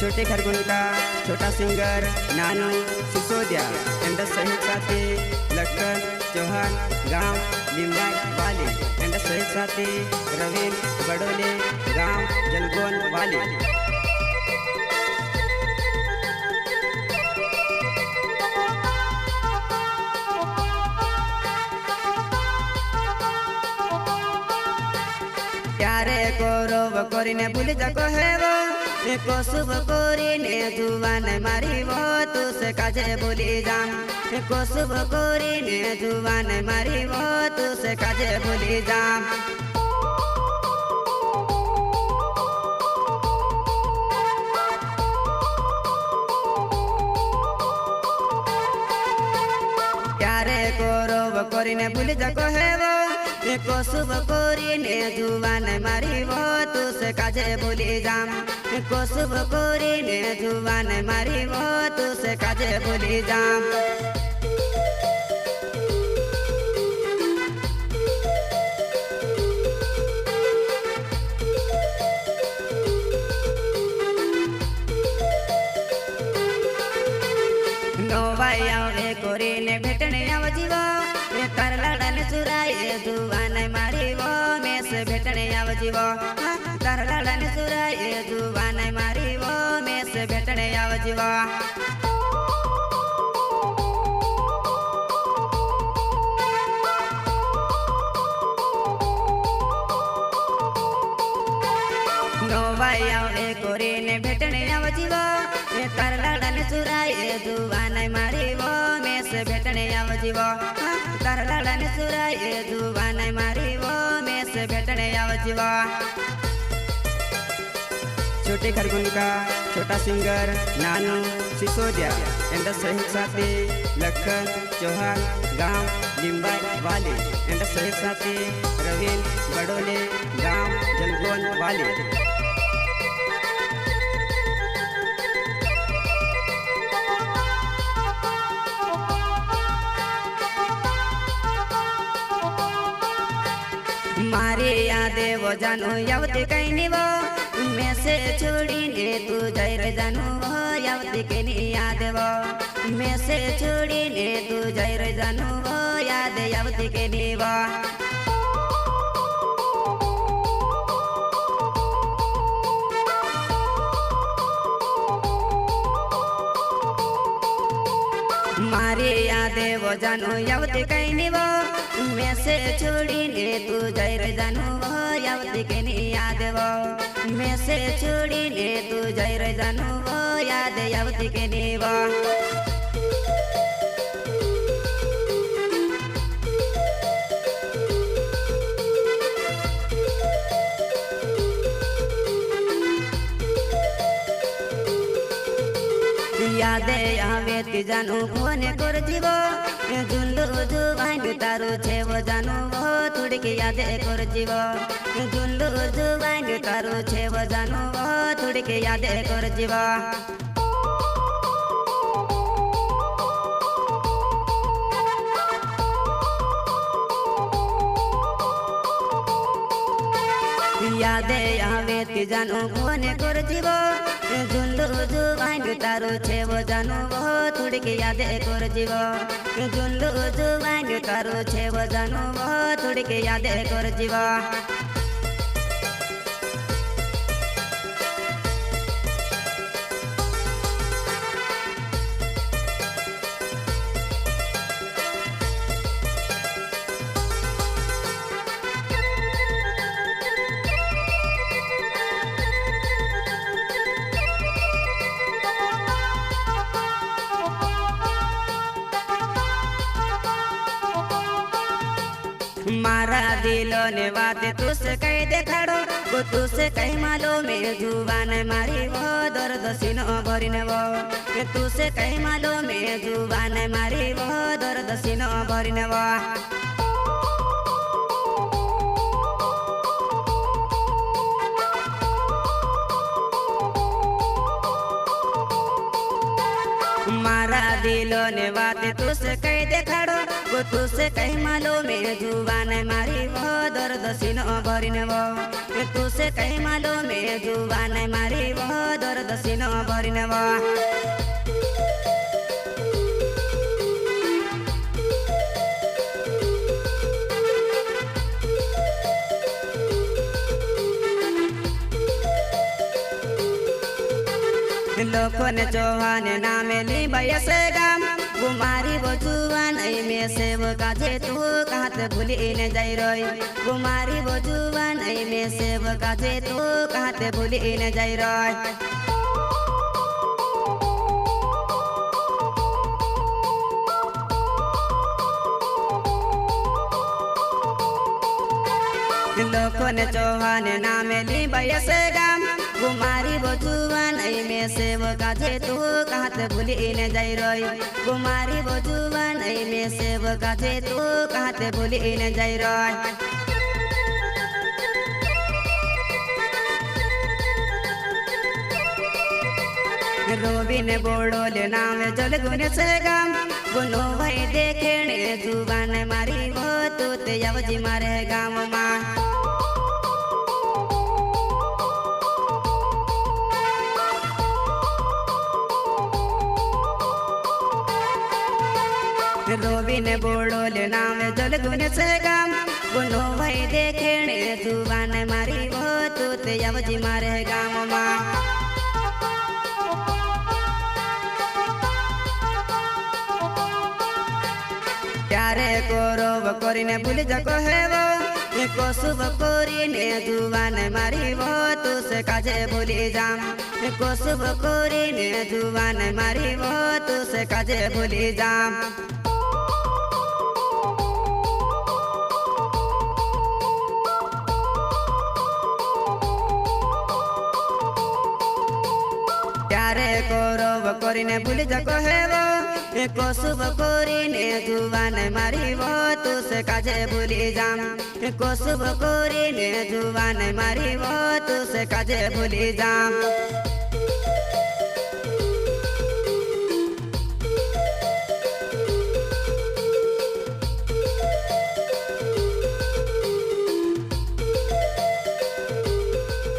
छोटे खरगोन का छोटा सिंगर नानू सिसोदिया एंड सहित साथी लखन चौहान गांव लिम्बाई वाले एंड सहित साथी रवीन बड़ोले गांव जलगोन वाले। प्यारे को रोव कोरीने भूल जाको है वो को शुभ कोरीने जुवान मारी वो तू से काजे भूली जाम को शुभ कोरीने जुवान मारी वो तू से काजे भूली जाम। प्यारे को रोव कोरीने भूल जाको है वो को शुभ कोरीने जुवान मारी वो तू से काजे भूली जाम को शुभ कोरीने जुवान मारी वो तू से काजे भूली जाम। नो भाई आवे कोरीने भेटने आव जीवा कर लड़न सुराए जुवान मारी वो में से भेटने आव जीवा कर लड़न सुराए जुवान मारी वो में से भेटने आव जीवा। नो भाई आवे कोरीने भेटने आव जीवा कर लड़न सुराए जुवान मारी वो में से भेटने आव जीवा कर लड़न सुराए जुवान मारी वो में से भेटने आव जीवा। छोटे खरगोन का छोटा सिंगर नानू सिसोदिया एंड सहित साथी लखन चौहान गांव लिम्बाई वाले एंड सहित साथी रवीन बड़ोले गांव जलगोन वाले। मारे यादे वो जानू यावती कहीं नहीं वो मैं से छोड़ी ने तू जाए रे जानू वो यावती कहीं नहीं याद वो मैं से छोड़ी ने तू जाए रे जानू वो याद यावती कहीं नहीं वो। मारे यादे वो जानू यावती कहीं नहीं वो मैं से छोड़ी ने तू जाए रे जानू वो यावती कहीं नहीं याद वो मैं से छोड़ी ने तू जाए रे जानू वो याद यावती कहीं नहीं वो। यादे आवे ती जानू फोने कर जीवो जुल्लू जुवान तारू छे वो जानू वो थोड़ी की यादे कर जीवो जुल्लू जुवान तारू छे वो जानू वो थोड़ी की यादे कर जीवो। यादे आवे ती जानू फोने कर जीवो जुल्लू जुवान तारू छे वो जानू वो थोड़ी की यादे कर जीवो जुल्लू जुवान तारू छे वो जानू वो थोड़ी की यादे कर जीवो। मारा दिलो ने बात तुझसे कह देखाड़ो वो तुझसे कह मालूम में जुबान मारी वो दर्द सीनो भरिने वो तुझसे कह मालूम में जुबान मारी वो दर्द सीनो भरिने वो। मारा दिलो ने बात तुझसे कह देखाड़ो वो तुझसे कह मालूम में जुबान मारी वो दर्द सीनो भरिने वो तुझसे कह मालूम में जुबान मारी वो दर्द दसिनो भरिनेब लोखन चौहान नामे ली बयसे गाम कुमारी बचुआन में सेव काजे तू कहत भूली न जाई रोय कुमारी बचुआन में सेव काजे तू कहत भूली न जाई रोय लोखन चौहान नामे ली बयसे गाम कुमारी बचुआन में सेव काजे तू कहत भूली न जाई रोय कुमारी बचुआन में सेव काजे तू कहत भूली न जाई रोय रोबिन बोड़ोले नाम जल गुन से गाम गुनो भाई देखेने जुबान मारी वो तू ते यावजी मारे गाम मां रोबिन बोड़ोले नाम जल गुन से गाम गुनो भाई देखेने जुबान मारी वो तू ते यावजी मारे गाम मां प्यारे कोरब करिने भूल जाको हेबो एको शुभ करिने जुबान मारी वो तू से काजे भूली जाम एको शुभ करिने जुबान मारी वो तू से काजे भूली जाम प्यारे कोरब करिने भूल जाको हेबो एको शुभ करिने जुबान मारी वो तू से काजे भूली जाम एको शुभ करिने जुबान मारी वो तू से काजे भूली जाम।